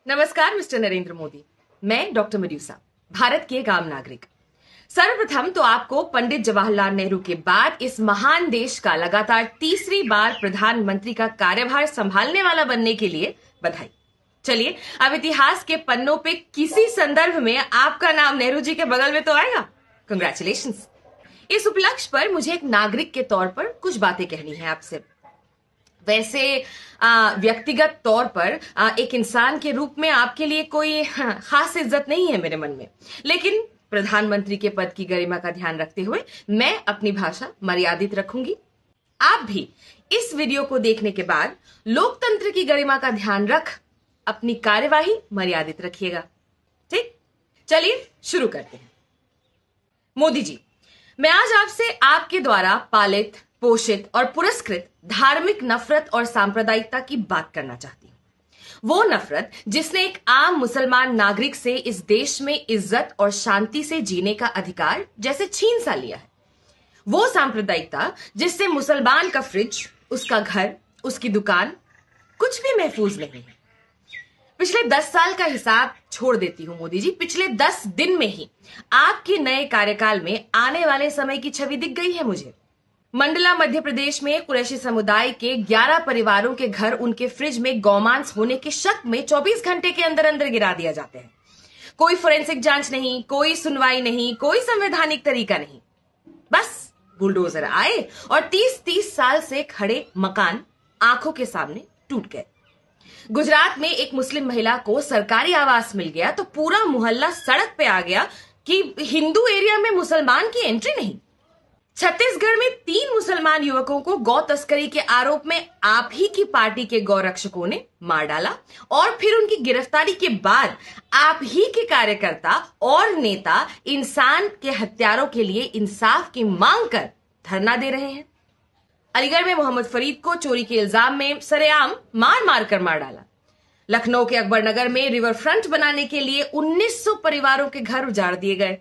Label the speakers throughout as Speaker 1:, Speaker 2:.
Speaker 1: नमस्कार मिस्टर नरेंद्र मोदी। मैं डॉक्टर मड्यूसा, भारत के एक आम नागरिक। सर्वप्रथम तो आपको पंडित जवाहरलाल नेहरू के बाद इस महान देश का लगातार तीसरी बार प्रधानमंत्री का कार्यभार संभालने वाला बनने के लिए बधाई। चलिए, अब इतिहास के पन्नों पे किसी संदर्भ में आपका नाम नेहरू जी के बगल में तो आएगा। कंग्रेचुलेशंस। इस उपलक्ष्य पर मुझे एक नागरिक के तौर पर कुछ बातें कहनी है आपसे। वैसे व्यक्तिगत तौर पर एक इंसान के रूप में आपके लिए कोई खास इज्जत नहीं है मेरे मन में, लेकिन प्रधानमंत्री के पद की गरिमा का ध्यान रखते हुए मैं अपनी भाषा मर्यादित रखूंगी। आप भी इस वीडियो को देखने के बाद लोकतंत्र की गरिमा का ध्यान रख अपनी कार्यवाही मर्यादित रखिएगा। ठीक, चलिए शुरू करते हैं। मोदी जी, मैं आज आपसे आपके द्वारा पालित, पोषित और पुरस्कृत धार्मिक नफरत और सांप्रदायिकता की बात करना चाहती हूं। वो नफरत जिसने एक आम मुसलमान नागरिक से इस देश में इज्जत और शांति से जीने का अधिकार जैसे छीन सा लिया है। वो सांप्रदायिकता जिससे मुसलमान का फ्रिज, उसका घर, उसकी दुकान कुछ भी महफूज नहीं है। पिछले 10 साल का हिसाब छोड़ देती हूं मोदी जी। पिछले 10 दिन में ही आपके नए कार्यकाल में आने वाले समय की छवि दिख गई है मुझे। मंडला मध्य प्रदेश में कुरैशी समुदाय के 11 परिवारों के घर उनके फ्रिज में गौमांस होने के शक में 24 घंटे के अंदर अंदर गिरा दिया जाते हैं। कोई फोरेंसिक जांच नहीं, कोई सुनवाई नहीं, कोई संवैधानिक तरीका नहीं। बस बुलडोजर आए और 30-30 साल से खड़े मकान आंखों के सामने टूट गए। गुजरात में एक मुस्लिम महिला को सरकारी आवास मिल गया तो पूरा मोहल्ला सड़क पे आ गया कि हिंदू एरिया में मुसलमान की एंट्री नहीं। छत्तीसगढ़ में 3 मुसलमान युवकों को गौ तस्करी के आरोप में आप ही की पार्टी के गौ रक्षकों ने मार डाला और फिर उनकी गिरफ्तारी के बाद आप ही के कार्यकर्ता और नेता इंसान के हत्यारों के लिए इंसाफ की मांग कर धरना दे रहे हैं। अलीगढ़ में मोहम्मद फरीद को चोरी के इल्जाम में सरेआम मार कर मार डाला। लखनऊ के अकबरनगर में रिवर फ्रंट बनाने के लिए 1900 परिवारों के घर उजाड़ दिए गए।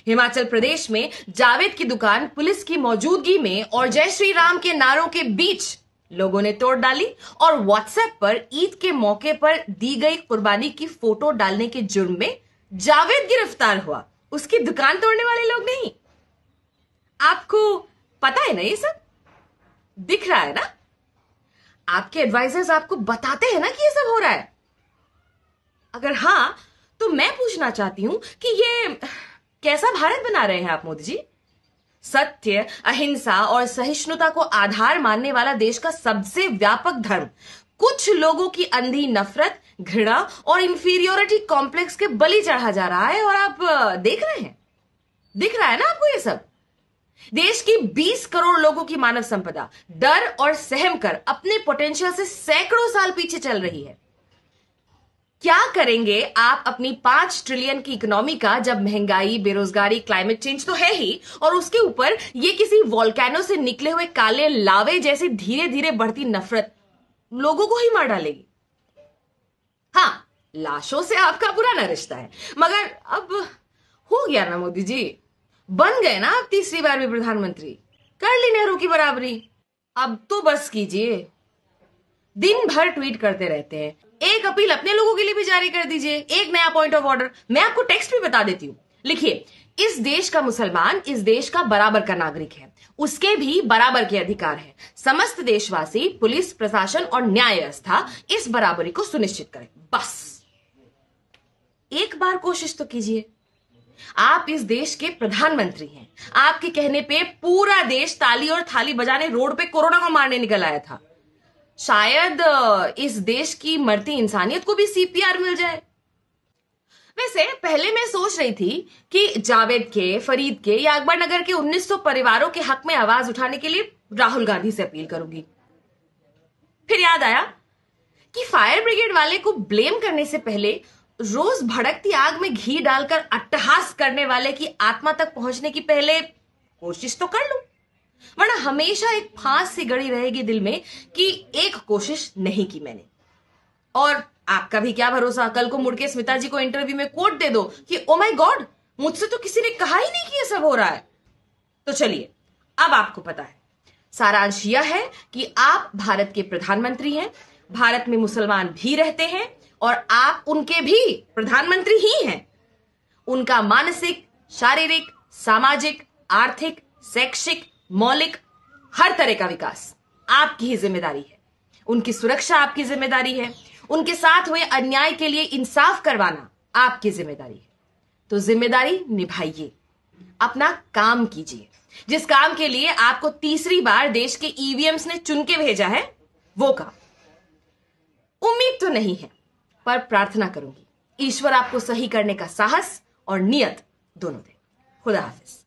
Speaker 1: हिमाचल प्रदेश में जावेद की दुकान पुलिस की मौजूदगी में और जय श्री राम के नारों के बीच लोगों ने तोड़ डाली और व्हाट्सएप पर ईद के मौके पर दी गई कुर्बानी की फोटो डालने के जुर्म में जावेद गिरफ्तार हुआ, उसकी दुकान तोड़ने वाले लोग नहीं। आपको पता है ना, ये सब दिख रहा है ना। आपके एडवाइजर्स आपको बताते हैं ना कि ये सब हो रहा है। अगर हां, तो मैं पूछना चाहती हूं कि ये कैसा भारत बना रहे हैं आप मोदी जी? सत्य, अहिंसा और सहिष्णुता को आधार मानने वाला देश का सबसे व्यापक धर्म कुछ लोगों की अंधी नफरत, घृणा और इंफीरियोरिटी कॉम्प्लेक्स के बलि चढ़ा जा रहा है और आप देख रहे हैं। दिख रहा है ना आपको ये सब। देश की 20 करोड़ लोगों की मानव संपदा डर और सहम कर अपने पोटेंशियल से सैकड़ों साल पीछे चल रही है। क्या करेंगे आप अपनी 5 ट्रिलियन की इकोनॉमी का जब महंगाई, बेरोजगारी, क्लाइमेट चेंज तो है ही और उसके ऊपर ये किसी वोल्केनो से निकले हुए काले लावे जैसी धीरे धीरे बढ़ती नफरत लोगों को ही मार डालेगी। हां, लाशों से आपका पुराना रिश्ता है, मगर अब हो गया ना मोदी जी। बन गए ना आप तीसरी बार भी प्रधानमंत्री, कर ली नेहरू की बराबरी। अब तो बस कीजिए। दिन भर ट्वीट करते रहते हैं। एक अपील अपने लोगों के लिए भी जारी कर दीजिए, एक नया पॉइंट ऑफ ऑर्डर। मैं आपको टेक्स्ट भी बता देती हूं। लिखिए, इस देश का मुसलमान इस देश का बराबर का नागरिक है, उसके भी बराबर के अधिकार है। समस्त देशवासी, पुलिस, प्रशासन और न्याय व्यवस्था इस बराबरी को सुनिश्चित करें। बस एक बार कोशिश तो कीजिए। आप इस देश के प्रधानमंत्री हैं। आपके कहने पे पूरा देश ताली और थाली बजाने रोड पे कोरोना को मारने निकल आया था। शायद इस देश की मरती इंसानियत को भी सीपीआर मिल जाए। वैसे पहले मैं सोच रही थी कि जावेद के, फरीद के या अकबरनगर के 1900 परिवारों के हक में आवाज उठाने के लिए राहुल गांधी से अपील करूंगी। फिर याद आया कि फायर ब्रिगेड वाले को ब्लेम करने से पहले रोज भड़कती आग में घी डालकर अट्टहास करने वाले की आत्मा तक पहुंचने की पहले कोशिश तो कर लूं, वरना हमेशा एक फांस सी गड़ी रहेगी दिल में कि एक कोशिश नहीं की मैंने। और आपका भी क्या भरोसा, कल को मुड़ के स्मिता जी को इंटरव्यू में कोट दे दो कि ओ माय गॉड, मुझसे तो किसी ने कहा ही नहीं कि ये सब हो रहा है। तो चलिए, अब आपको पता है। सारांश यह है कि आप भारत के प्रधानमंत्री हैं, भारत में मुसलमान भी रहते हैं और आप उनके भी प्रधानमंत्री ही हैं। उनका मानसिक, शारीरिक, सामाजिक, आर्थिक, शैक्षिक, मौलिक हर तरह का विकास आपकी ही जिम्मेदारी है। उनकी सुरक्षा आपकी जिम्मेदारी है। उनके साथ हुए अन्याय के लिए इंसाफ करवाना आपकी जिम्मेदारी है। तो जिम्मेदारी निभाइए, अपना काम कीजिए। जिस काम के लिए आपको तीसरी बार देश के ईवीएम्स ने चुन के भेजा है वो काम। उम्मीद तो नहीं है, पर प्रार्थना करूंगी ईश्वर आपको सही करने का साहस और नियत दोनों दे। खुदा हाफिज।